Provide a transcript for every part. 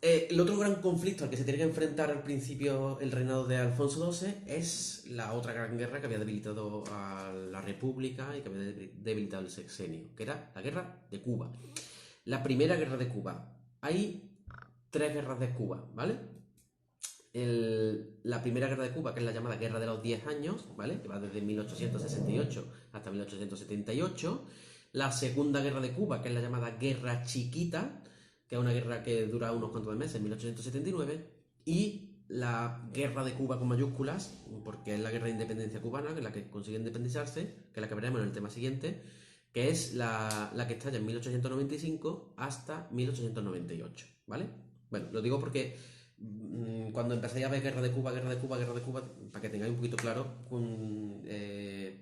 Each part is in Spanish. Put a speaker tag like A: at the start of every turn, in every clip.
A: El otro gran conflicto al que se tiene que enfrentar al principio el reinado de Alfonso XII es la otra gran guerra que había debilitado a la República y que había debilitado el sexenio, que era la guerra de Cuba. La primera guerra de Cuba. Hay tres guerras de Cuba, ¿vale? La primera guerra de Cuba, que es la llamada Guerra de los 10 años, ¿vale? Que va desde 1868 hasta 1878. La segunda guerra de Cuba, que es la llamada Guerra Chiquita, que es una guerra que dura unos cuantos meses, en 1879. Y la Guerra de Cuba con mayúsculas, porque es la guerra de independencia cubana, que es la que consigue independizarse, que es la que veremos en el tema siguiente, que es la que estalla en 1895 hasta 1898, ¿vale? Bueno, lo digo porque cuando empezáis a ver Guerra de Cuba, Guerra de Cuba, Guerra de Cuba, para que tengáis un poquito claro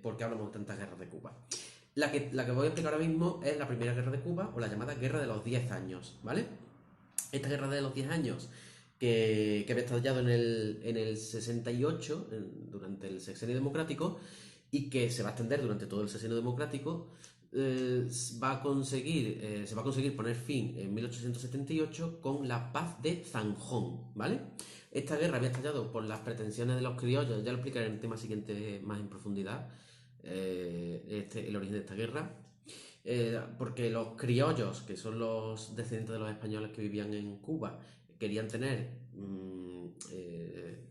A: por qué hablamos de tantas guerras de Cuba. La que voy a explicar ahora mismo es la primera guerra de Cuba, o la llamada Guerra de los 10 años, ¿vale? Esta guerra de los 10 años, que había estallado en el 68, durante el sexenio democrático, y que se va a extender durante todo el sexenio democrático, se va a conseguir poner fin en 1878 con la paz de Zanjón, ¿vale? Esta guerra había estallado por las pretensiones de los criollos, ya lo explicaré en el tema siguiente más en profundidad, el origen de esta guerra, porque los criollos, que son los descendientes de los españoles que vivían en Cuba, querían tener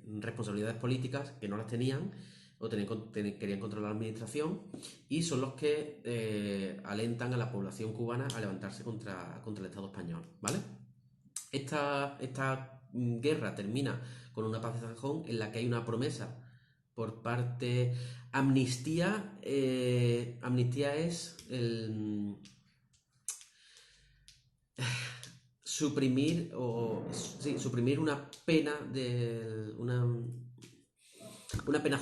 A: responsabilidades políticas que no las tenían, o querían controlar la administración, y son los que alentan a la población cubana a levantarse contra el Estado español, ¿vale? Esta guerra termina con una paz de Zanjón en la que hay una promesa por parte. Amnistía es suprimir una pena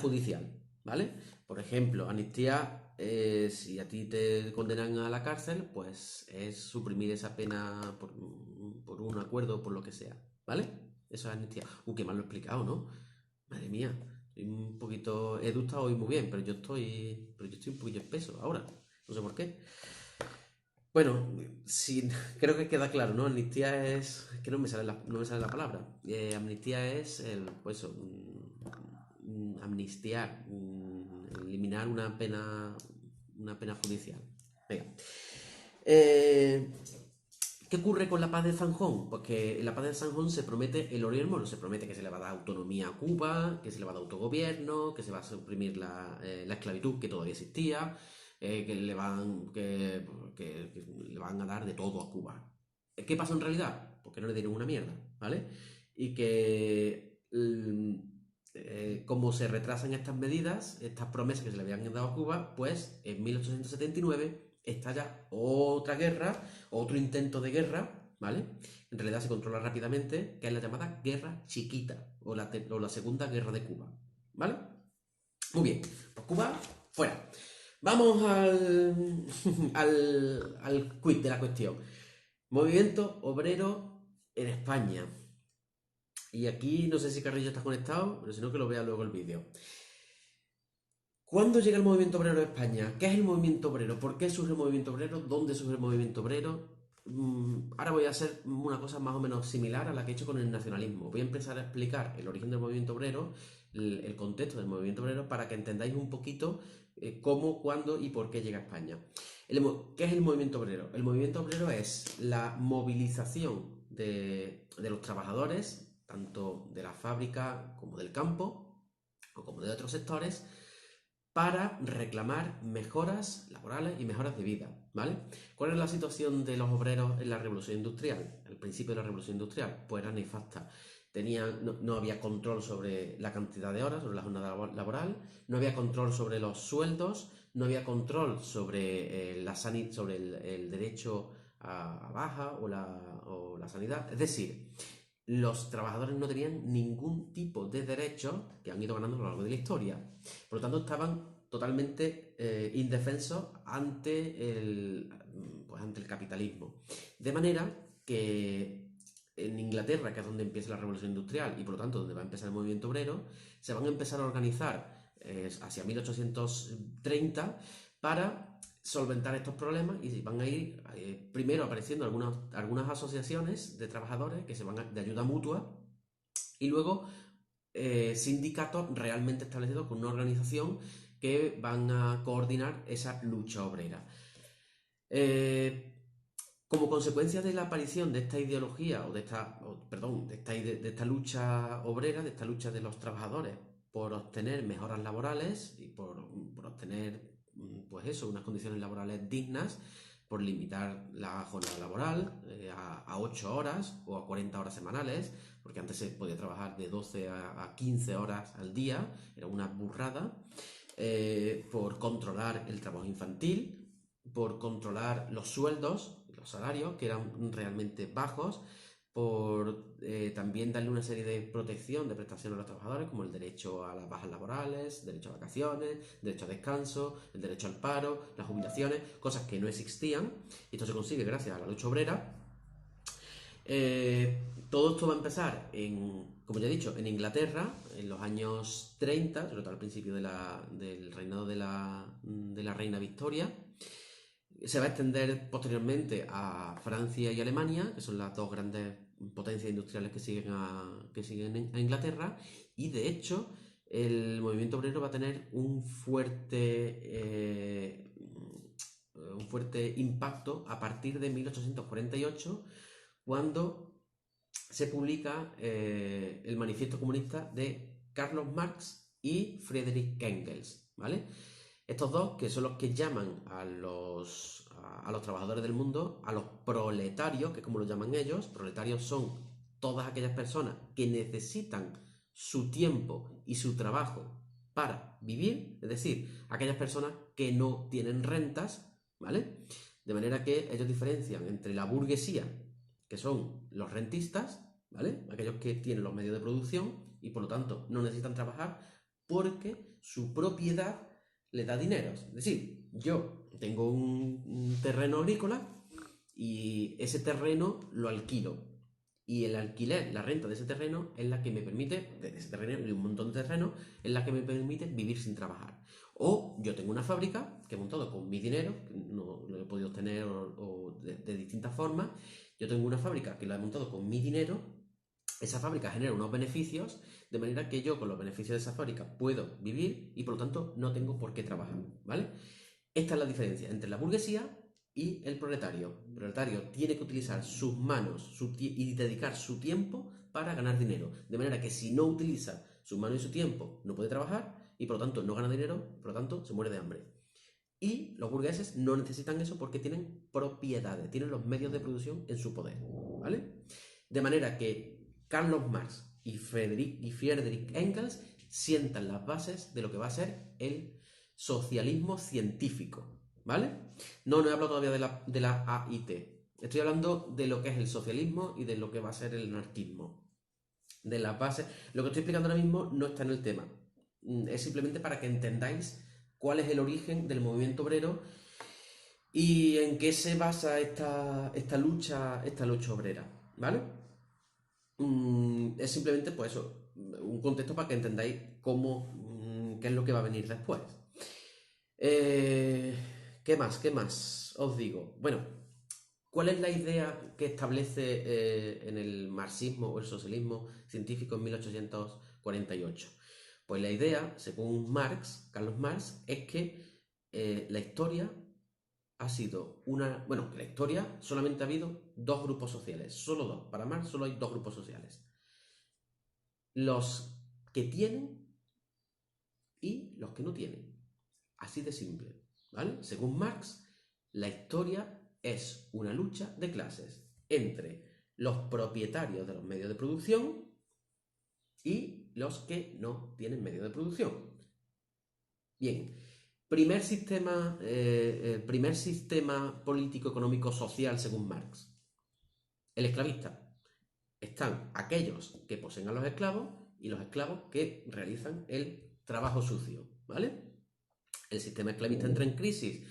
A: judicial, ¿vale? Por ejemplo, amnistía, si a ti te condenan a la cárcel, pues es suprimir esa pena por un acuerdo o por lo que sea, ¿vale? Eso es amnistía. Qué mal lo he explicado, ¿no? Madre mía, estoy un poquito. Edu está hoy muy bien, pero yo estoy un poquito espeso ahora. No sé por qué. Bueno, sí, creo que queda claro, ¿no? Amnistía es que no me sale la palabra. Amnistía es pues eso, amnistiar, eliminar una pena judicial. Venga. Eh, ¿Qué ocurre con la paz de Zanjón? Pues que en la paz de Zanjón se promete el oro y el moro. Se promete que se le va a dar autonomía a Cuba, que se le va a dar autogobierno, que se va a suprimir la esclavitud que todavía existía, que le van a dar de todo a Cuba. ¿Qué pasa en realidad? Porque no le dieron una mierda, ¿vale? Y que como se retrasan estas medidas, estas promesas que se le habían dado a Cuba, pues en 1879 estalla otra guerra, otro intento de guerra, ¿vale? En realidad se controla rápidamente, que es la llamada Guerra Chiquita, o la Segunda Guerra de Cuba, ¿vale? Muy bien, pues Cuba, fuera. Vamos al quid de la cuestión. Movimiento obrero en España. Y aquí no sé si Carrillo está conectado, pero si no que lo vea luego el vídeo. ¿Cuándo llega el movimiento obrero a España? ¿Qué es el movimiento obrero? ¿Por qué surge el movimiento obrero? ¿Dónde surge el movimiento obrero? Ahora voy a hacer una cosa más o menos similar a la que he hecho con el nacionalismo. Voy a empezar a explicar el origen del movimiento obrero, el contexto del movimiento obrero, para que entendáis un poquito cómo, cuándo y por qué llega a España. ¿Qué es el movimiento obrero? El movimiento obrero es la movilización de los trabajadores, tanto de la fábrica como del campo, o como de otros sectores, para reclamar mejoras laborales y mejoras de vida, ¿vale? ¿Cuál es la situación de los obreros en la Revolución Industrial? Al principio de la Revolución Industrial, pues era nefasta. No había control sobre la cantidad de horas, sobre la jornada laboral, no había control sobre los sueldos, no había control sobre, sobre el derecho a baja o la sanidad. Es decir, los trabajadores no tenían ningún tipo de derechos que han ido ganando a lo largo de la historia. Por lo tanto, estaban totalmente indefensos ante el capitalismo. De manera que en Inglaterra, que es donde empieza la revolución industrial y por lo tanto donde va a empezar el movimiento obrero, se van a empezar a organizar hacia 1830 para solventar estos problemas y van a ir primero apareciendo algunas asociaciones de trabajadores que se van de ayuda mutua y luego sindicatos realmente establecidos con una organización que van a coordinar esa lucha obrera. Como consecuencia de la aparición de esta ideología, de esta lucha obrera, de esta lucha de los trabajadores por obtener mejoras laborales y por obtener, pues eso, unas condiciones laborales dignas, por limitar la jornada laboral a 8 horas o a 40 horas semanales, porque antes se podía trabajar de 12 a 15 horas al día, era una burrada, por controlar el trabajo infantil, por controlar los sueldos, los salarios, que eran realmente bajos, por también darle una serie de protección, de prestaciones a los trabajadores, como el derecho a las bajas laborales, derecho a vacaciones, derecho a descanso, el derecho al paro, las jubilaciones, cosas que no existían. Y esto se consigue gracias a la lucha obrera. Todo esto va a empezar, como ya he dicho, en Inglaterra, en los años 30, sobre todo al principio del reinado de la reina Victoria. Se va a extender posteriormente a Francia y Alemania, que son las dos grandes potencias industriales que siguen a Inglaterra, y de hecho el movimiento obrero va a tener un fuerte impacto a partir de 1848, cuando se publica el Manifiesto Comunista de Carlos Marx y Friedrich Engels, ¿vale? Estos dos, que son los que llaman a los trabajadores del mundo, a los proletarios, que es como lo llaman ellos. Proletarios son todas aquellas personas que necesitan su tiempo y su trabajo para vivir, es decir, aquellas personas que no tienen rentas, ¿vale? De manera que ellos diferencian entre la burguesía, que son los rentistas, ¿vale? Aquellos que tienen los medios de producción y por lo tanto no necesitan trabajar porque su propiedad le da dinero. Es decir, yo tengo un terreno agrícola y ese terreno lo alquilo. Y el alquiler, la renta de ese terreno es la que me permite, de ese terreno y un montón de terrenos, es la que me permite vivir sin trabajar. O yo tengo una fábrica que he montado con mi dinero, que no lo he podido obtener de distintas formas. Yo tengo una fábrica que la he montado con mi dinero. Esa fábrica genera unos beneficios, de manera que yo con los beneficios de esa fábrica puedo vivir y por lo tanto no tengo por qué trabajar, ¿vale? Esta es la diferencia entre la burguesía y el proletario. El proletario tiene que utilizar sus manos y dedicar su tiempo para ganar dinero, de manera que si no utiliza sus manos y su tiempo no puede trabajar y por lo tanto no gana dinero, por lo tanto se muere de hambre. Y los burgueses no necesitan eso porque tienen propiedades, tienen los medios de producción en su poder, ¿vale? De manera que Carlos Marx y Friedrich Engels sientan las bases de lo que va a ser el socialismo científico, ¿vale? No he hablado todavía de la AIT. Estoy hablando de lo que es el socialismo y de lo que va a ser el anarquismo. De las bases. Lo que estoy explicando ahora mismo no está en el tema. Es simplemente para que entendáis cuál es el origen del movimiento obrero y en qué se basa esta lucha obrera, ¿vale? Es simplemente, pues eso, un contexto para que entendáis qué es lo que va a venir después. ¿Qué más? ¿Qué más os digo? Bueno, ¿cuál es la idea que establece en el marxismo o el socialismo científico en 1848? Pues la idea, según Marx, Carlos Marx, es que la historia ha sido Bueno, que la historia solamente ha habido dos grupos sociales, solo dos. Para Marx solo hay dos grupos sociales. Los que tienen y los que no tienen. Así de simple, ¿vale? Según Marx, la historia es una lucha de clases entre los propietarios de los medios de producción y los que no tienen medios de producción. Bien, primer sistema político, económico, social según Marx. El esclavista. Están aquellos que poseen a los esclavos y los esclavos que realizan el trabajo sucio, ¿vale? El sistema esclavista entra en crisis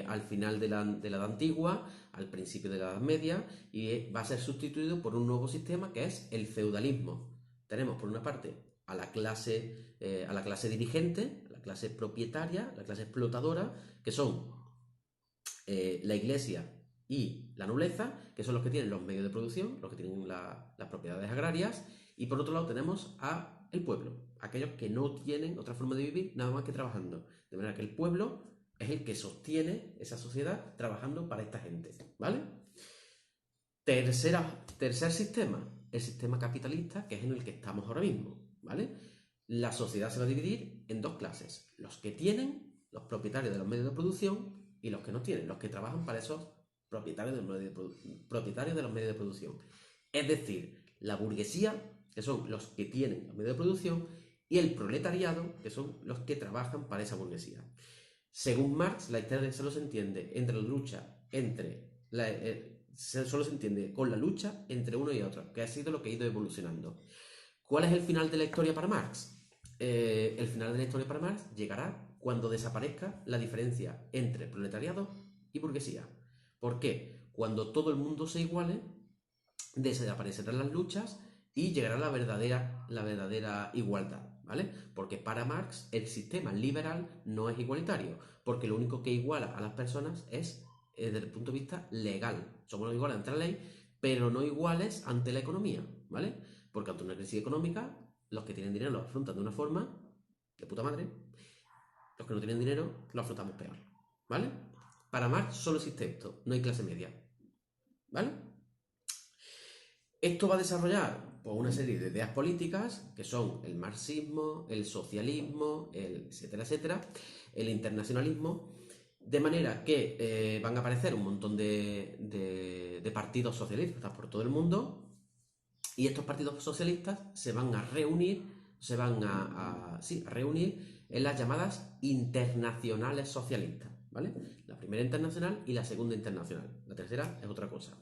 A: al final de la Edad Antigua, al principio de la Edad Media, y va a ser sustituido por un nuevo sistema que es el feudalismo. Tenemos por una parte a la clase dirigente, a la clase propietaria, la clase explotadora, que son la iglesia y la nobleza, que son los que tienen los medios de producción, los que tienen las propiedades agrarias, y por otro lado tenemos a el pueblo, aquellos que no tienen otra forma de vivir nada más que trabajando. De manera que el pueblo es el que sostiene esa sociedad trabajando para esta gente, ¿vale? Tercer sistema, el sistema capitalista, que es en el que estamos ahora mismo, ¿vale? La sociedad se va a dividir en dos clases: los que tienen, los propietarios de los medios de producción, y los que no tienen, los que trabajan para esos propietarios de los medios de producción. Es decir, la burguesía, que son los que tienen los medios de producción, y el proletariado, que son los que trabajan para esa burguesía. Según Marx, la historia solo se entiende solo se entiende con la lucha entre uno y otro, que ha sido lo que ha ido evolucionando. ¿Cuál es el final de la historia para Marx? El final de la historia para Marx llegará cuando desaparezca la diferencia entre proletariado y burguesía. ¿Por qué? Cuando todo el mundo se iguale, desaparecerán las luchas y llegará la verdadera igualdad, ¿vale? Porque para Marx el sistema liberal no es igualitario, porque lo único que iguala a las personas es desde el punto de vista legal. Somos iguales ante la ley, pero no iguales ante la economía, ¿vale? Porque ante una crisis económica, los que tienen dinero lo afrontan de una forma de puta madre, los que no tienen dinero lo afrontamos peor, ¿vale? Para Marx solo existe esto, no hay clase media, ¿vale? Esto va a desarrollar pues, una serie de ideas políticas que son el marxismo, el socialismo, etcétera, etcétera, el internacionalismo, de manera que van a aparecer un montón de partidos socialistas por todo el mundo, y estos partidos socialistas se van a reunir, a reunir en las llamadas internacionales socialistas, ¿vale? La primera internacional y la segunda internacional. La tercera es otra cosa,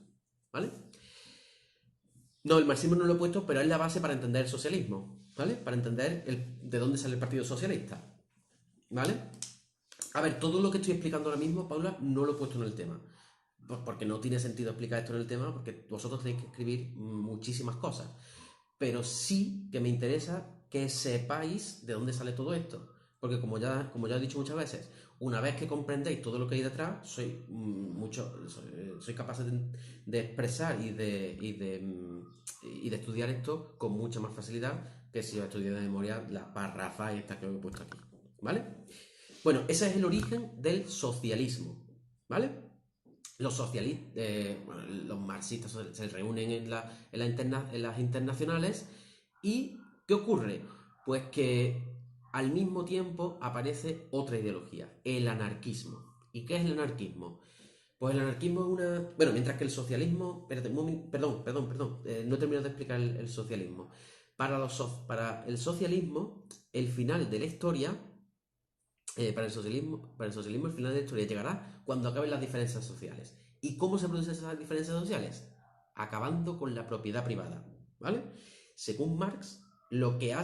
A: ¿vale? No, el marxismo no lo he puesto, pero es la base para entender el socialismo, ¿vale? Para entender de dónde sale el Partido Socialista, ¿vale? A ver, todo lo que estoy explicando ahora mismo, Paula, no lo he puesto en el tema. Pues porque no tiene sentido explicar esto en el tema, porque vosotros tenéis que escribir muchísimas cosas. Pero sí que me interesa que sepáis de dónde sale todo esto. Porque como ya he dicho muchas veces, una vez que comprendéis todo lo que hay detrás, soy capaz de expresar y de estudiar esto con mucha más facilidad que si os estudié de memoria las parrafas y estas que os he puesto aquí, ¿vale? Bueno, ese es el origen del socialismo, ¿vale? Los marxistas se reúnen en las internacionales. ¿Y qué ocurre? Pues que al mismo tiempo aparece otra ideología, el anarquismo. ¿Y qué es el anarquismo? Pues el anarquismo es una... Bueno, mientras que el socialismo... Perdón. No he terminado de explicar el socialismo. Para el socialismo, el final de la historia... para el socialismo, el final de la historia llegará cuando acaben las diferencias sociales. ¿Y cómo se producen esas diferencias sociales? Acabando con la propiedad privada, ¿vale? Según Marx, lo que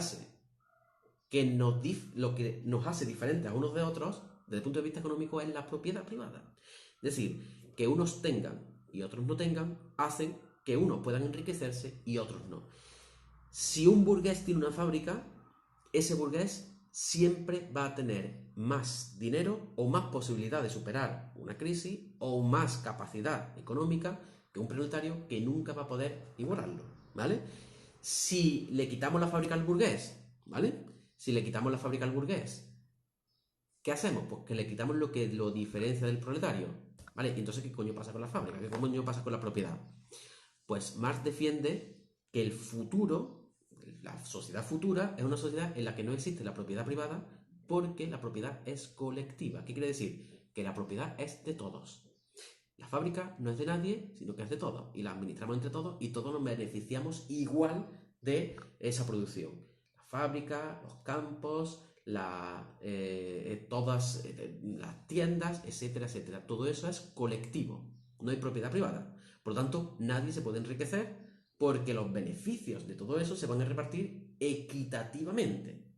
A: nos hace diferentes a unos de otros, desde el punto de vista económico, es la propiedad privada. Es decir, que unos tengan y otros no tengan, hacen que unos puedan enriquecerse y otros no. Si un burgués tiene una fábrica, ese burgués siempre va a tener más dinero o más posibilidad de superar una crisis o más capacidad económica que un proletario que nunca va a poder igualarlo, ¿vale? Si le quitamos la fábrica al burgués, ¿vale? Si le quitamos la fábrica al burgués, ¿qué hacemos? Pues que le quitamos lo que lo diferencia del proletario, ¿vale? Y entonces, ¿qué coño pasa con la fábrica? ¿Qué coño pasa con la propiedad? Pues Marx defiende que el futuro, la sociedad futura, es una sociedad en la que no existe la propiedad privada porque la propiedad es colectiva. ¿Qué quiere decir? Que la propiedad es de todos. La fábrica no es de nadie, sino que es de todos. Y la administramos entre todos y todos nos beneficiamos igual de esa producción. La fábrica, los campos, todas las tiendas, etcétera, etcétera. Todo eso es colectivo. No hay propiedad privada. Por lo tanto, nadie se puede enriquecer porque los beneficios de todo eso se van a repartir equitativamente.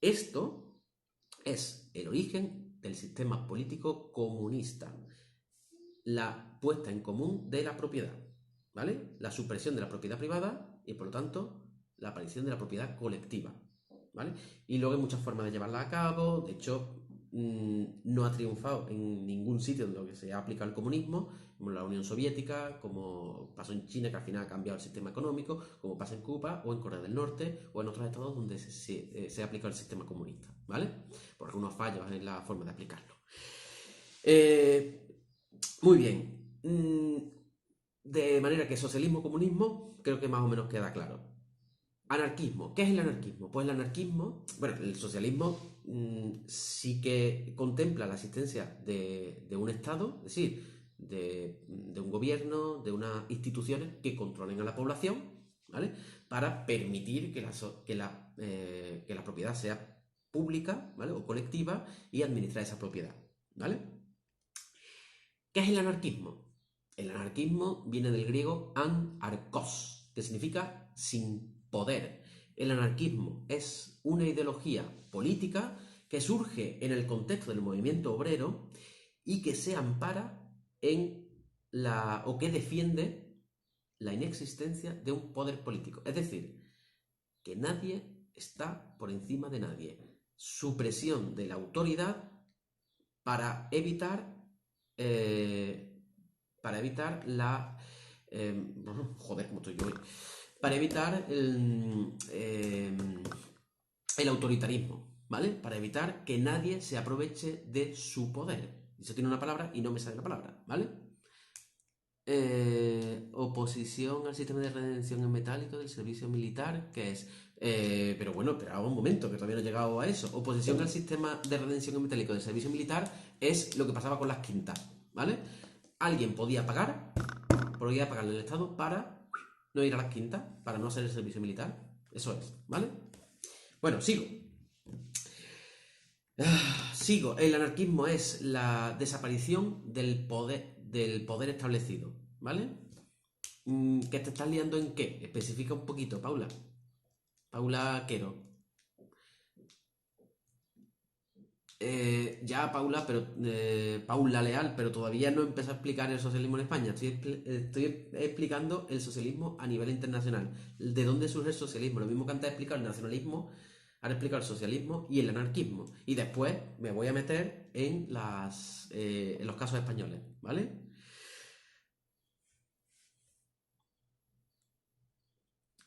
A: Esto es el origen del sistema político comunista. La puesta en común de la propiedad, ¿vale? La supresión de la propiedad privada y, por lo tanto, la aparición de la propiedad colectiva, ¿vale? Y luego hay muchas formas de llevarla a cabo. De hecho, no ha triunfado en ningún sitio en lo que se ha aplicado el comunismo, como en la Unión Soviética, como pasó en China, que al final ha cambiado el sistema económico, como pasa en Cuba o en Corea del Norte o en otros estados donde se ha aplicado el sistema comunista, ¿vale? Por algunos fallos en la forma de aplicarlo. Muy bien. De manera que socialismo-comunismo creo que más o menos queda claro. Anarquismo. ¿Qué es el anarquismo? Pues el anarquismo, bueno, el socialismo sí que contempla la existencia de un Estado, es decir, de un gobierno, de unas instituciones que controlen a la población, ¿vale? Para permitir que la propiedad sea pública, ¿vale? O colectiva y administrar esa propiedad, ¿vale? ¿Qué es el anarquismo? El anarquismo viene del griego anarkos, que significa sin poder. El anarquismo es una ideología política que surge en el contexto del movimiento obrero y que se ampara o que defiende la inexistencia de un poder político. Es decir, que nadie está por encima de nadie. Supresión de la autoridad para evitar la... joder, ¿cómo estoy yo hoy? Para evitar el autoritarismo, ¿vale? Para evitar que nadie se aproveche de su poder. Eso tiene una palabra y no me sale la palabra, ¿vale? Oposición al sistema de redención en metálico del servicio militar, que es... pero bueno, espera un momento, que todavía no he llegado a eso. Oposición al sistema de redención en metálico del servicio militar es lo que pasaba con las quintas, ¿vale? Alguien podía pagarle al Estado para no ir a las quintas, para no hacer el servicio militar. Eso es, ¿vale? Bueno, sigo. Sigo. El anarquismo es la desaparición del poder establecido, ¿vale? ¿Que te estás liando en qué? Especifica un poquito, Paula. Paula Quero. Ya, Paula, pero Paula Leal, pero todavía no he empezado a explicar el socialismo en España. Estoy explicando el socialismo a nivel internacional. ¿De dónde surge el socialismo? Lo mismo que antes he explicado el nacionalismo, ahora he explicado el socialismo y el anarquismo. Y después me voy a meter en los casos españoles, ¿vale?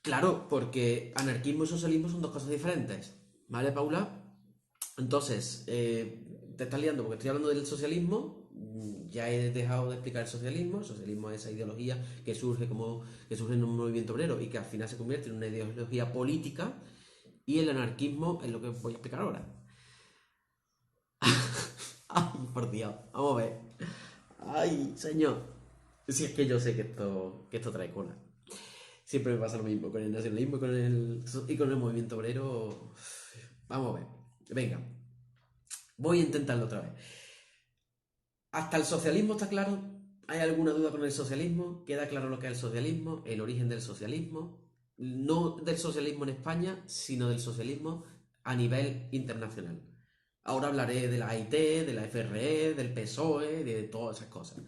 A: Claro, porque anarquismo y socialismo son dos cosas diferentes, ¿vale, Paula? Entonces, te estás liando porque estoy hablando del socialismo. Ya he dejado de explicar el socialismo. El socialismo es esa ideología que surge en un movimiento obrero y que al final se convierte en una ideología política. Y el anarquismo es lo que voy a explicar ahora. Ay, por Dios, vamos a ver. Ay, señor. Si es que yo sé que esto trae cola. Siempre me pasa lo mismo con el nacionalismo y con el movimiento obrero. Vamos a ver. Venga, voy a intentarlo otra vez. ¿Hasta el socialismo está claro? ¿Hay alguna duda con el socialismo? ¿Queda claro lo que es el socialismo? ¿El origen del socialismo? No del socialismo en España, sino del socialismo a nivel internacional. Ahora hablaré de la AIT, de la FRE, del PSOE, de todas esas cosas.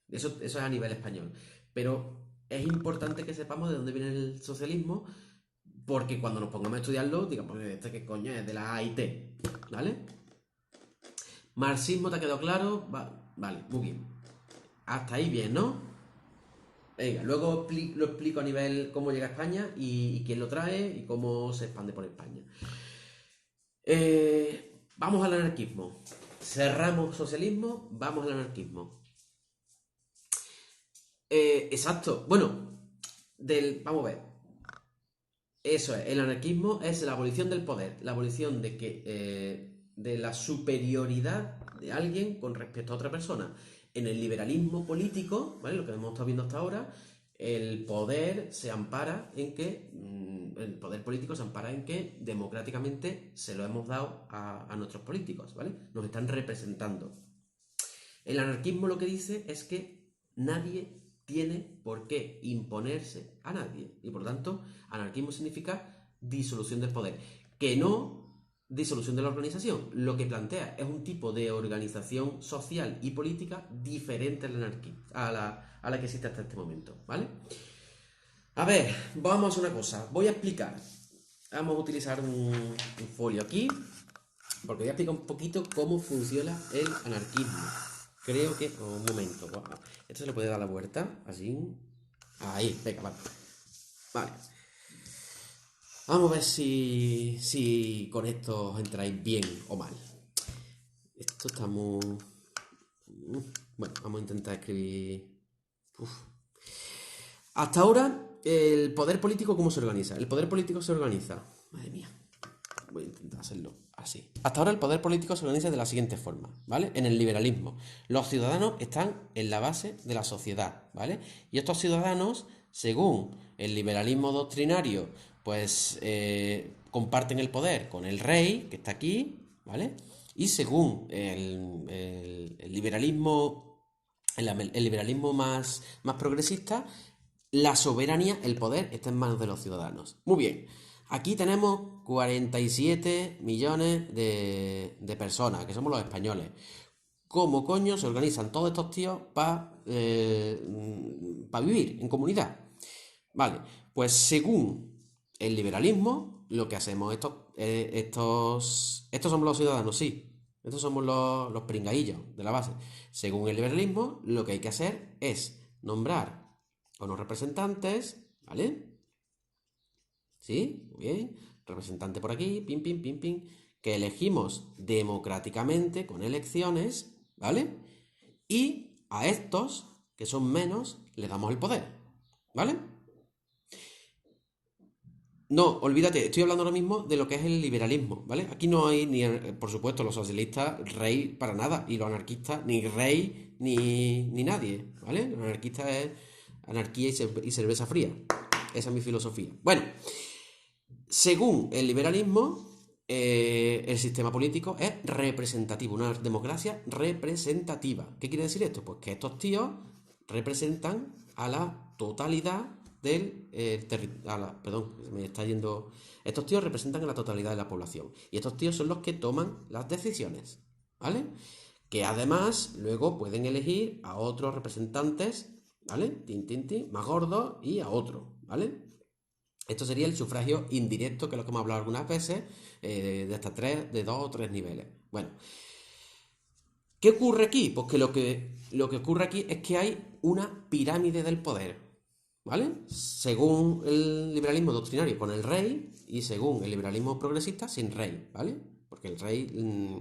A: Eso es a nivel español. Pero es importante que sepamos de dónde viene el socialismo, porque cuando nos pongamos a estudiarlo, digamos, ¿este qué coño es? De la AIT, ¿vale? Marxismo, ¿te ha quedado claro? Vale, muy bien. Hasta ahí bien, ¿no? Venga, luego lo explico a nivel cómo llega a España y quién lo trae y cómo se expande por España. Vamos al anarquismo. Cerramos socialismo, vamos al anarquismo. Exacto. Bueno, vamos a ver. Eso es, el anarquismo es la abolición del poder, la abolición de la superioridad de alguien con respecto a otra persona. En el liberalismo político, ¿vale? Lo que hemos estado viendo hasta ahora, el poder se ampara en que, el poder político se ampara en que democráticamente se lo hemos dado a nuestros políticos, ¿vale? Nos están representando. El anarquismo lo que dice es que nadie tiene por qué imponerse a nadie. Y por lo tanto, anarquismo significa disolución del poder. Que no disolución de la organización. Lo que plantea es un tipo de organización social y política diferente a la que existe hasta este momento. ¿Vale? A ver, vamos a hacer una cosa. Voy a explicar. Vamos a utilizar un folio aquí. Porque voy a explicar un poquito cómo funciona el anarquismo. Creo que... un momento. Esto se le puede dar la vuelta. Así. Ahí, venga, vale. Vale. Vamos a ver si con esto os entráis bien o mal. Esto está muy... Bueno, vamos a intentar escribir... Uf. Hasta ahora, el poder político, ¿cómo se organiza? El poder político se organiza... Madre mía. Voy a intentar hacerlo así. Hasta ahora el poder político se organiza de la siguiente forma, ¿vale? En el liberalismo. Los ciudadanos están en la base de la sociedad, ¿vale? Y estos ciudadanos, según el liberalismo doctrinario, pues comparten el poder con el rey, que está aquí, ¿vale? Y según el liberalismo, el liberalismo más progresista, la soberanía, el poder, está en manos de los ciudadanos. Muy bien. Aquí tenemos 47 millones de personas, que somos los españoles. ¿Cómo coño se organizan todos estos tíos para vivir en comunidad? Vale, pues según el liberalismo, lo que hacemos, estos somos los ciudadanos, sí. Estos somos los pringaillos de la base. Según el liberalismo, lo que hay que hacer es nombrar a unos representantes, ¿vale? ¿Sí? Muy bien. Representante por aquí, pim, pim, pim, pim. Que elegimos democráticamente con elecciones, ¿vale? Y a estos, que son menos, les damos el poder, ¿vale? No, olvídate, estoy hablando ahora mismo de lo que es el liberalismo, ¿vale? Aquí no hay ni, por supuesto, los socialistas, rey para nada, y los anarquistas, ni rey, ni nadie, ¿vale? Los anarquistas es anarquía y cerveza fría. Esa es mi filosofía. Bueno, según el liberalismo, el sistema político es representativo, una democracia representativa. ¿Qué quiere decir esto? Pues que estos tíos representan a la totalidad del territorio. Perdón, me está yendo. Estos tíos representan a la totalidad de la población. Y estos tíos son los que toman las decisiones. ¿Vale? Que además luego pueden elegir a otros representantes, ¿vale? Tin, tin, tin, más gordos y a otros, ¿vale? Esto sería el sufragio indirecto, que es lo que hemos hablado algunas veces, de hasta de 2 o 3 niveles. Bueno, ¿qué ocurre aquí? Pues que lo que ocurre aquí es que hay una pirámide del poder, ¿vale? Según el liberalismo doctrinario con el rey y según el liberalismo progresista sin rey, ¿vale? Porque el rey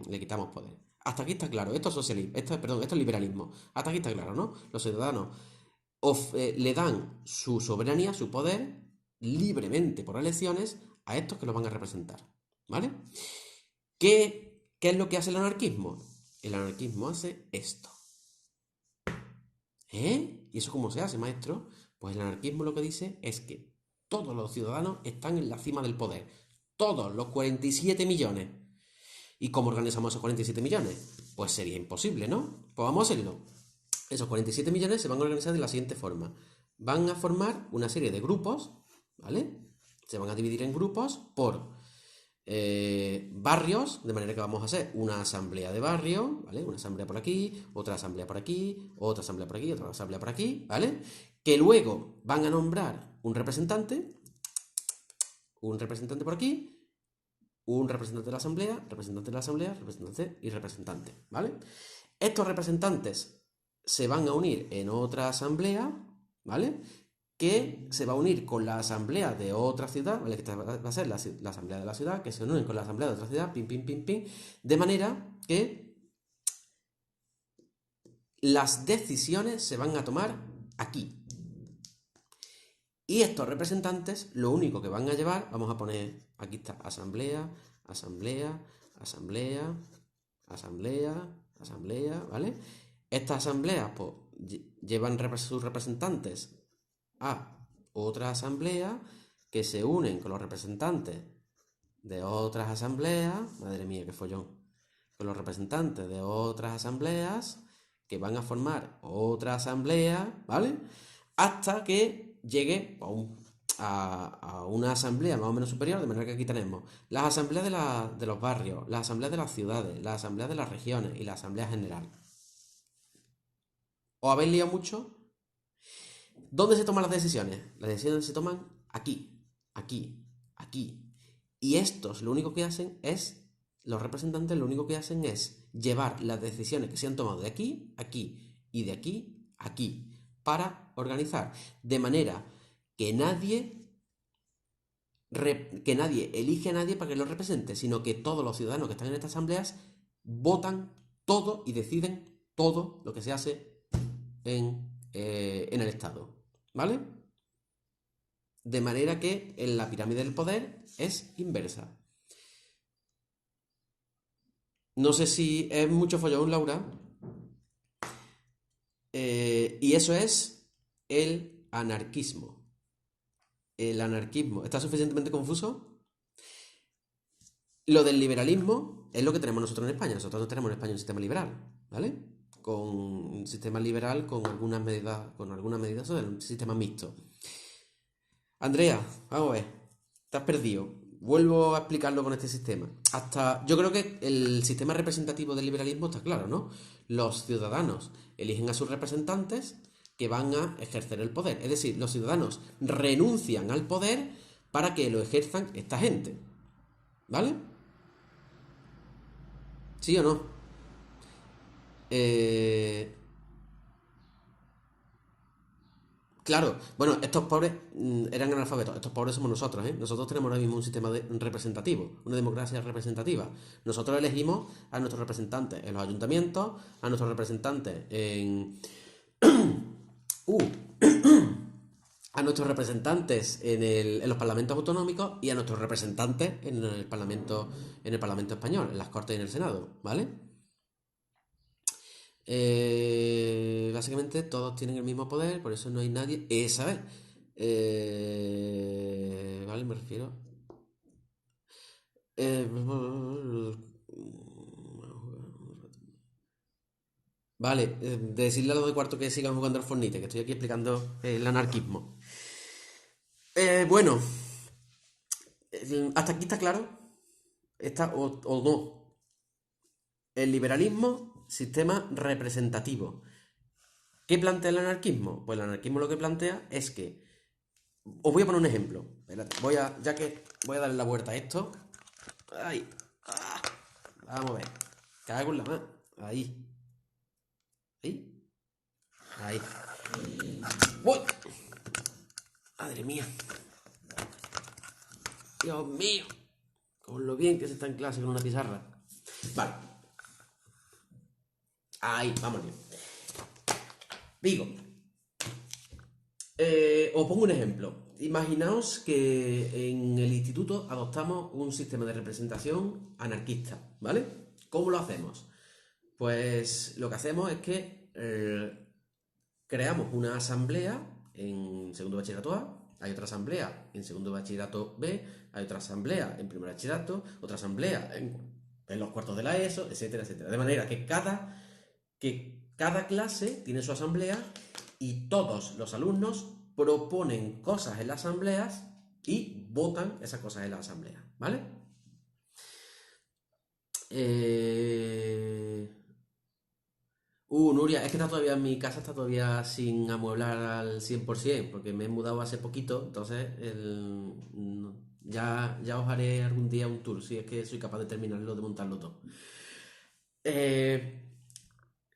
A: le quitamos poder. Hasta aquí está claro, esto es socialismo, esto es liberalismo. Hasta aquí está claro, ¿no? Los ciudadanos le dan su soberanía, su poder, libremente por elecciones a estos que los van a representar, ¿vale? ¿Qué es lo que hace el anarquismo? El anarquismo hace esto. ¿Eh? ¿Y eso cómo se hace, maestro? Pues el anarquismo lo que dice es que todos los ciudadanos están en la cima del poder. Todos los 47 millones. ¿Y cómo organizamos esos 47 millones? Pues sería imposible, ¿no? Pues vamos a hacerlo. Esos 47 millones se van a organizar de la siguiente forma. Van a formar una serie de grupos, ¿vale? Se van a dividir en grupos por barrios, de manera que vamos a hacer una asamblea de barrio, ¿vale? Una asamblea por aquí, otra asamblea por aquí, otra asamblea por aquí, otra asamblea por aquí, ¿vale? Que luego van a nombrar un representante por aquí, un representante de la asamblea, representante de la asamblea, representante y representante, ¿vale? Estos representantes se van a unir en otra asamblea, ¿vale? Que se va a unir con la asamblea de otra ciudad, ¿vale? Que esta va a ser la asamblea de la ciudad, que se unen con la asamblea de otra ciudad, pim, pim, pim, pim, de manera que las decisiones se van a tomar aquí. Y estos representantes lo único que van a llevar, vamos a poner, aquí está, asamblea, asamblea, asamblea, asamblea, asamblea, ¿vale? Estas asambleas pues, llevan sus representantes a otra asamblea que se unen con los representantes de otras asambleas, madre mía, qué follón, con los representantes de otras asambleas que van a formar otra asamblea, ¿vale? Hasta que llegue a una asamblea más o menos superior, de manera que aquí tenemos las asambleas de los barrios, las asambleas de las ciudades, las asambleas de las regiones y la asamblea general. ¿Os habéis liado mucho? ¿Dónde se toman las decisiones? Las decisiones se toman aquí, aquí, aquí. Y estos lo único que hacen es los representantes lo único que hacen es llevar las decisiones que se han tomado de aquí, aquí y de aquí, aquí, para organizar. De manera que nadie elige a nadie para que lo represente, sino que todos los ciudadanos que están en estas asambleas votan todo y deciden todo lo que se hace en el Estado. ¿Vale? De manera que en la pirámide del poder es inversa. No sé si es mucho follón, Laura. Y eso es el anarquismo. El anarquismo. ¿Está suficientemente confuso? Lo del liberalismo es lo que tenemos nosotros en España. Nosotros no tenemos en España un sistema liberal, ¿vale? Con un sistema liberal con algunas medidas sobre un sistema mixto. Andrea, vamos a ver. Te has perdido. Vuelvo a explicarlo con este sistema. Yo creo que el sistema representativo del liberalismo está claro, ¿no? Los ciudadanos eligen a sus representantes que van a ejercer el poder. Es decir, los ciudadanos renuncian al poder para que lo ejerzan esta gente. ¿Vale? ¿Sí o no? Eh, Claro, bueno, estos pobres eran analfabetos, estos pobres somos nosotros, ¿eh? Nosotros tenemos ahora mismo un sistema representativo, una democracia representativa. Nosotros elegimos a nuestros representantes en los ayuntamientos, a nuestros representantes uh, a nuestros representantes en los parlamentos autonómicos y a nuestros representantes en el Parlamento español, en las Cortes y en el Senado, ¿vale? Básicamente todos tienen el mismo poder, por eso no hay nadie. ¿Sabes? Vale, me refiero. Eh, vale, decirle a los de cuarto que sigan jugando al Fornite, que estoy aquí explicando el anarquismo. Bueno, hasta aquí está claro. O no. El liberalismo, sistema representativo. ¿Qué plantea el anarquismo? Pues el anarquismo lo que plantea es que. Os voy a poner un ejemplo. Espérate, ya que voy a darle la vuelta a esto. Ahí. Ah, vamos a ver. Cago en la mano. Ahí. Ahí. Ahí. ¡Uy! Madre mía. Dios mío. Con lo bien que se está en clase con una pizarra. Vale. Ahí, vámonos. Digo. Os pongo un ejemplo. Imaginaos que en el instituto adoptamos un sistema de representación anarquista, ¿vale? ¿Cómo lo hacemos? Pues lo que hacemos es que creamos una asamblea en segundo bachillerato A, hay otra asamblea en segundo bachillerato B, hay otra asamblea en primer bachillerato, otra asamblea en los cuartos de la ESO, etcétera, etcétera. De manera que cada clase tiene su asamblea y todos los alumnos proponen cosas en las asambleas y votan esas cosas en la asamblea, ¿vale? Nuria, es que mi casa está todavía sin amueblar al 100%, porque me he mudado hace poquito, entonces ya os haré algún día un tour, si es que soy capaz de terminarlo, de montarlo todo. Eh,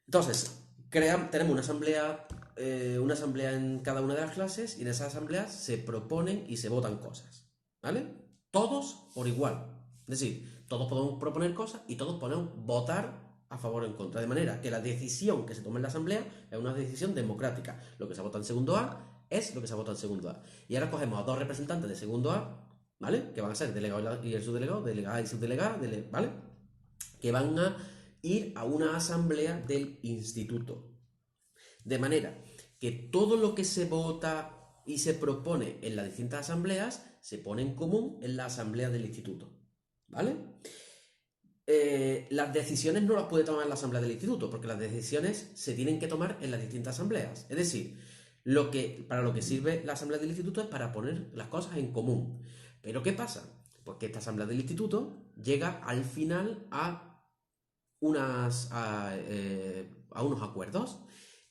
A: entonces, tenemos una asamblea en cada una de las clases y en esas asambleas se proponen y se votan cosas, ¿vale? Todos por igual. Es decir, todos podemos proponer cosas y todos podemos votar a favor o en contra. De manera que la decisión que se toma en la asamblea es una decisión democrática. Lo que se vota en segundo A es lo que se vota en segundo A. Y ahora cogemos a dos representantes de segundo A, ¿vale? Que van a ser delegado y el subdelegado, delegada y subdelegada, ¿vale? Que van a ir a una asamblea del instituto. De manera que todo lo que se vota y se propone en las distintas asambleas se pone en común en la asamblea del instituto. ¿Vale? Las decisiones no las puede tomar la asamblea del instituto, porque las decisiones se tienen que tomar en las distintas asambleas. Es decir, para lo que sirve la asamblea del instituto es para poner las cosas en común. Pero ¿qué pasa? Pues que esta asamblea del instituto llega al final a unos acuerdos.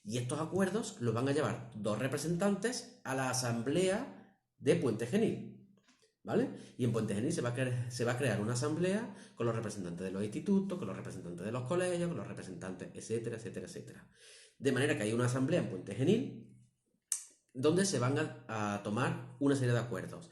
A: Y estos acuerdos los van a llevar dos representantes a la asamblea de Puente Genil. ¿vale? Y en Puente Genil se va a crear una asamblea con los representantes de los institutos, con los representantes de los colegios, con los representantes, etcétera, etcétera, etcétera. De manera que hay una asamblea en Puente Genil donde se van a tomar una serie de acuerdos.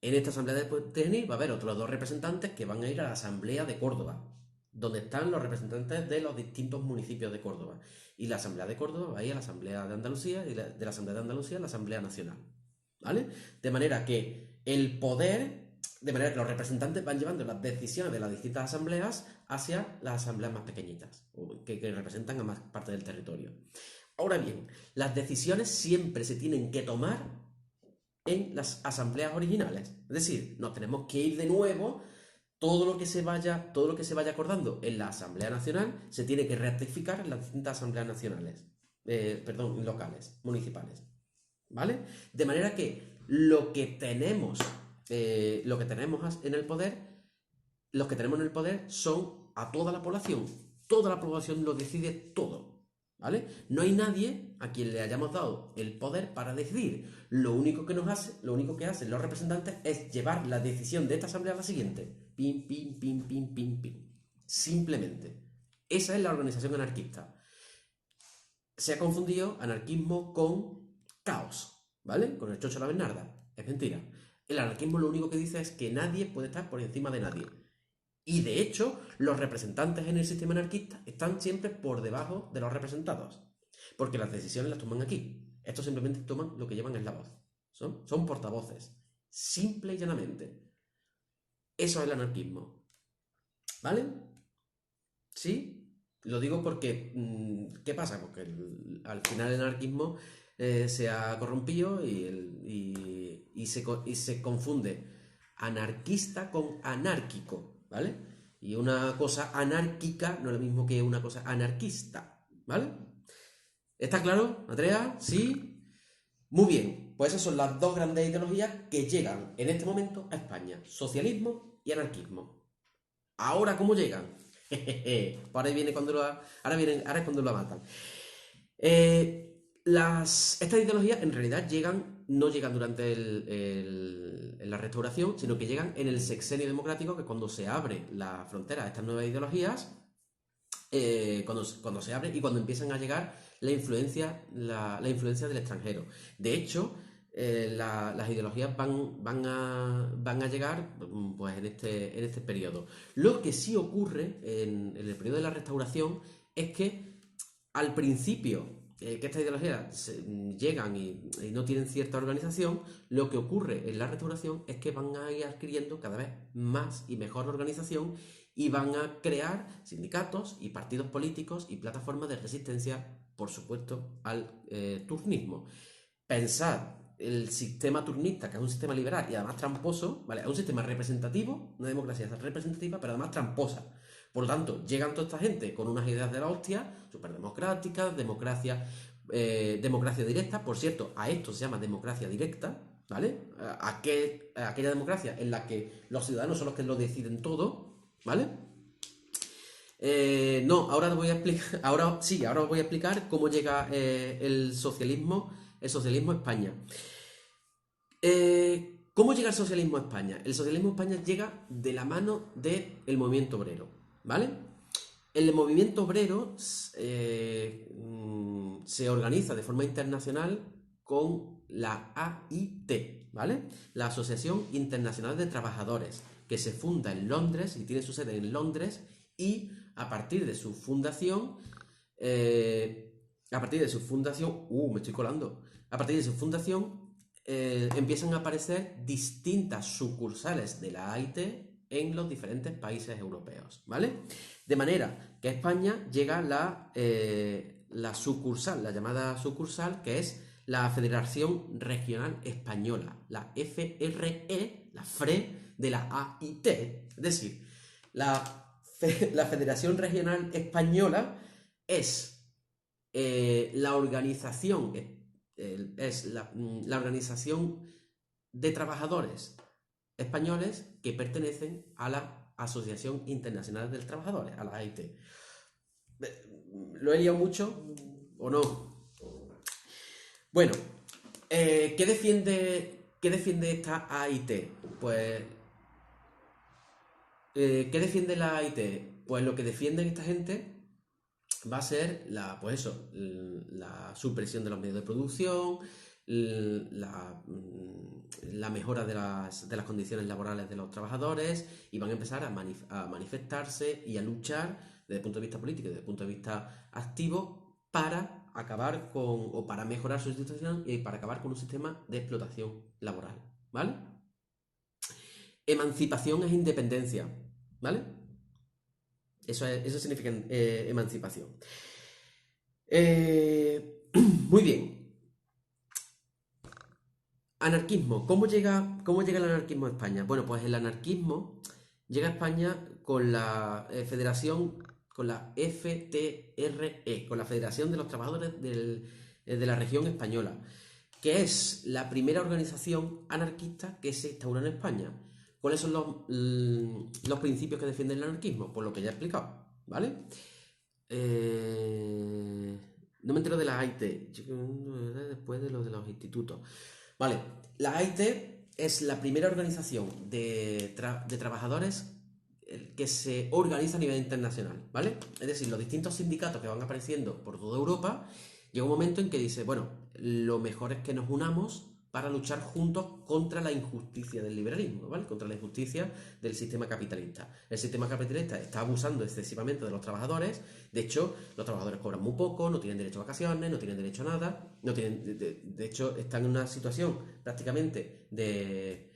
A: En esta asamblea de Puente Genil va a haber otros 2 representantes que van a ir a la asamblea de Córdoba, donde están los representantes de los distintos municipios de Córdoba. Y la asamblea de Córdoba va a ir a la asamblea de Andalucía y de la asamblea de Andalucía a la asamblea nacional, ¿vale? De manera que los representantes van llevando las decisiones de las distintas asambleas hacia las asambleas más pequeñitas, que representan a más parte del territorio. Ahora bien, las decisiones siempre se tienen que tomar en las asambleas originales. Es decir, nos tenemos que ir de nuevo. Todo lo que se vaya acordando en la Asamblea Nacional se tiene que ratificar en las distintas asambleas nacionales, locales, municipales, ¿vale? De manera que lo que tenemos en el poder, los que tenemos en el poder son a toda la población lo decide todo, ¿vale? No hay nadie a quien le hayamos dado el poder para decidir. Lo único que hacen los representantes es llevar la decisión de esta asamblea a la siguiente. Pim, pim, pim, pim, pim, pim. Simplemente. Esa es la organización anarquista. Se ha confundido anarquismo con caos, ¿vale? Con el chocho de la Bernarda. Es mentira. El anarquismo lo único que dice es que nadie puede estar por encima de nadie. Y de hecho, los representantes en el sistema anarquista están siempre por debajo de los representados. Porque las decisiones las toman aquí. Estos simplemente toman lo que llevan en la voz. Son portavoces. Simple y llanamente. Eso es el anarquismo. ¿Vale? ¿Sí? Lo digo porque, ¿qué pasa? Porque al final el anarquismo se ha corrompido y se confunde anarquista con anárquico, ¿vale? Y una cosa anárquica no es lo mismo que una cosa anarquista, ¿vale? ¿Está claro, Andrea? ¿Sí? Muy bien, pues esas son las 2 grandes ideologías que llegan en este momento a España: socialismo y anarquismo. ¿Ahora cómo llegan? Ahora es cuando lo matan. Estas ideologías en realidad no llegan durante la restauración, sino que llegan en el sexenio democrático, que cuando se abre la frontera a estas nuevas ideologías, cuando se abre y cuando empiezan a llegar la influencia del extranjero. De hecho, las ideologías van a llegar pues, en este periodo. Lo que sí ocurre en el periodo de la restauración es que al principio que estas ideologías llegan y no tienen cierta organización, lo que ocurre en la restauración es que van a ir adquiriendo cada vez más y mejor organización y van a crear sindicatos y partidos políticos y plataformas de resistencia, por supuesto, al turnismo. Pensad el sistema turnista, que es un sistema liberal y además tramposo, ¿vale? Es un sistema representativo, una democracia representativa, pero además tramposa. Por lo tanto, llegan toda esta gente con unas ideas de la hostia, súper democráticas, democracia directa. Por cierto, a esto se llama democracia directa, ¿vale? Aquella democracia en la que los ciudadanos son los que lo deciden todo, ¿vale? No, ahora os voy a explicar. Ahora os voy a explicar cómo llega el socialismo a España. ¿Cómo llega el socialismo a España? El socialismo a España llega de la mano del movimiento obrero, ¿vale? El movimiento obrero se organiza de forma internacional con la AIT, ¿vale? La Asociación Internacional de Trabajadores, que se funda en Londres y tiene su sede en Londres, y a partir de su fundación, me estoy colando. A partir de su fundación empiezan a aparecer distintas sucursales de la AIT en los diferentes países europeos, ¿vale? De manera que a España llega la llamada sucursal, que es la Federación Regional Española, la FRE, la FRE de la AIT. Es decir, la Federación Regional Española es la organización de trabajadores españoles que pertenecen a la Asociación Internacional de Trabajadores, a la AIT. ¿Lo he liado mucho o no? Bueno, ¿qué defiende esta AIT? pues, ¿qué defiende la AIT? Pues lo que defienden esta gente va a ser pues eso, la supresión de los medios de producción, la mejora de las condiciones laborales de los trabajadores, y van a empezar a manifestarse y a luchar desde el punto de vista político y desde el punto de vista activo para acabar o para mejorar su situación y para acabar con un sistema de explotación laboral, ¿vale? Emancipación es independencia, ¿vale? Eso significa emancipación. Muy bien. Anarquismo. ¿Cómo llega el anarquismo a España? Bueno, pues el anarquismo llega a España con la federación, con la FTRE, con la Federación de los Trabajadores de la Región Española, que es la primera organización anarquista que se instaura en España. ¿Cuáles son los principios que defiende el anarquismo? Por lo que ya he explicado, ¿vale? No me entero de la AIT, después de lo de los institutos. Vale, la AIT es la primera organización de trabajadores que se organiza a nivel internacional, ¿vale? Es decir, los distintos sindicatos que van apareciendo por toda Europa, llega un momento en que dice, bueno, lo mejor es que nos unamos para luchar juntos contra la injusticia del liberalismo, ¿vale? Contra la injusticia del sistema capitalista. El sistema capitalista está abusando excesivamente de los trabajadores. De hecho, los trabajadores cobran muy poco, no tienen derecho a vacaciones, no tienen derecho a nada, no tienen, de hecho, están en una situación prácticamente de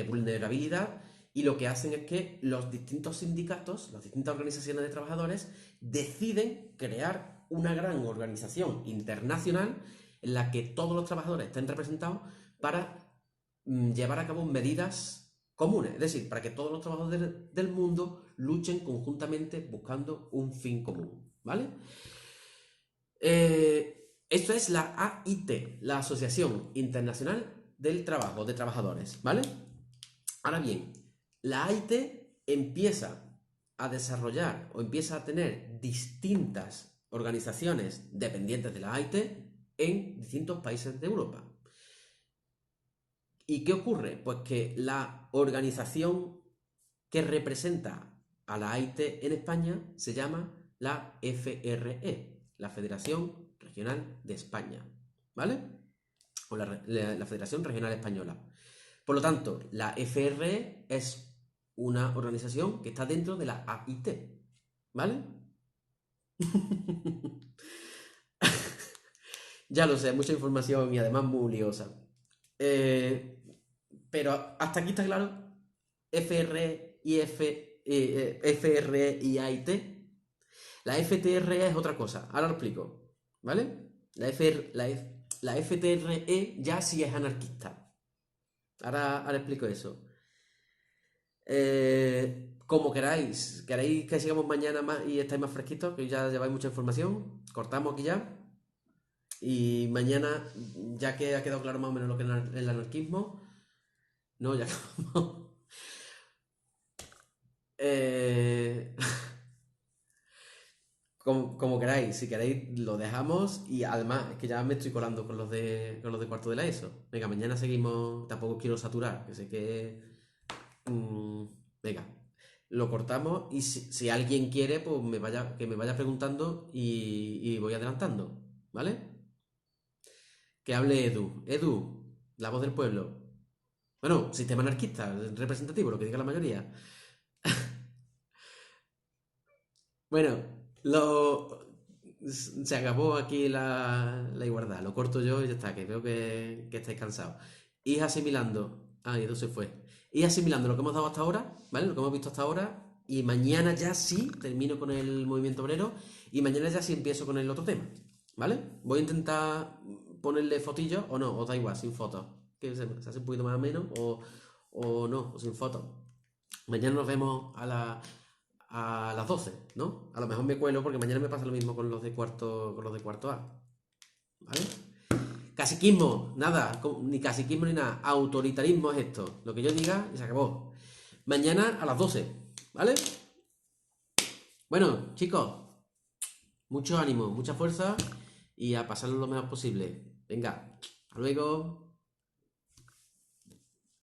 A: vulnerabilidad, y lo que hacen es que los distintos sindicatos, las distintas organizaciones de trabajadores deciden crear una gran organización internacional en la que todos los trabajadores estén representados para llevar a cabo medidas comunes, es decir, para que todos los trabajadores del mundo luchen conjuntamente buscando un fin común, ¿vale? Esto es la AIT, la Asociación Internacional del Trabajo, de Trabajadores, ¿vale? Ahora bien, la AIT empieza a desarrollar o empieza a tener distintas organizaciones dependientes de la AIT en distintos países de Europa. ¿Y qué ocurre? Pues que la organización que representa a la AIT en España se llama la FRE, la Federación Regional de España, ¿vale? O la Federación Regional Española. Por lo tanto, la FRE es una organización que está dentro de la AIT, ¿vale? Ya lo sé, mucha información y además muy liosa. Pero hasta aquí está claro. FRE y FRE y AIT. La FTRE es otra cosa. Ahora lo explico. ¿Vale? La FTRE ya sí es anarquista. Ahora explico eso. Como queráis. ¿Queréis que sigamos mañana más y estáis más fresquitos? Que ya lleváis mucha información. Cortamos aquí ya. Y mañana, ya que ha quedado claro más o menos lo que es el anarquismo. No, ya acabamos. Eh, como queráis, si queréis lo dejamos, y además es que ya me estoy colando con los de cuarto de la ESO. Venga, mañana seguimos, tampoco quiero saturar, que sé que... mm, venga, lo cortamos, y si alguien quiere, pues que me vaya preguntando y voy adelantando, ¿vale? Que hable Edu. Edu, la voz del pueblo. Bueno, sistema anarquista, representativo, lo que diga la mayoría. Bueno, se acabó aquí la igualdad. Lo corto yo y ya está, que veo que estáis cansados. Ir asimilando. Ah, y Edu se fue. Ir asimilando lo que hemos dado hasta ahora, ¿vale? Lo que hemos visto hasta ahora. Y mañana ya sí termino con el movimiento obrero. Y mañana ya sí empiezo con el otro tema, ¿vale? Voy a intentar ponerle fotillos, o no, os da igual, sin fotos. Que se hace un poquito más o menos, o no, o sin fotos. Mañana nos vemos a las 12, ¿no? A lo mejor me cuelo porque mañana me pasa lo mismo con los de cuarto A. ¿Vale? Caciquismo, nada, ni caciquismo ni nada. Autoritarismo es esto. Lo que yo diga y se acabó. Mañana a las 12, ¿vale? Bueno, chicos, mucho ánimo, mucha fuerza y a pasarlo lo mejor posible. Venga, hasta luego.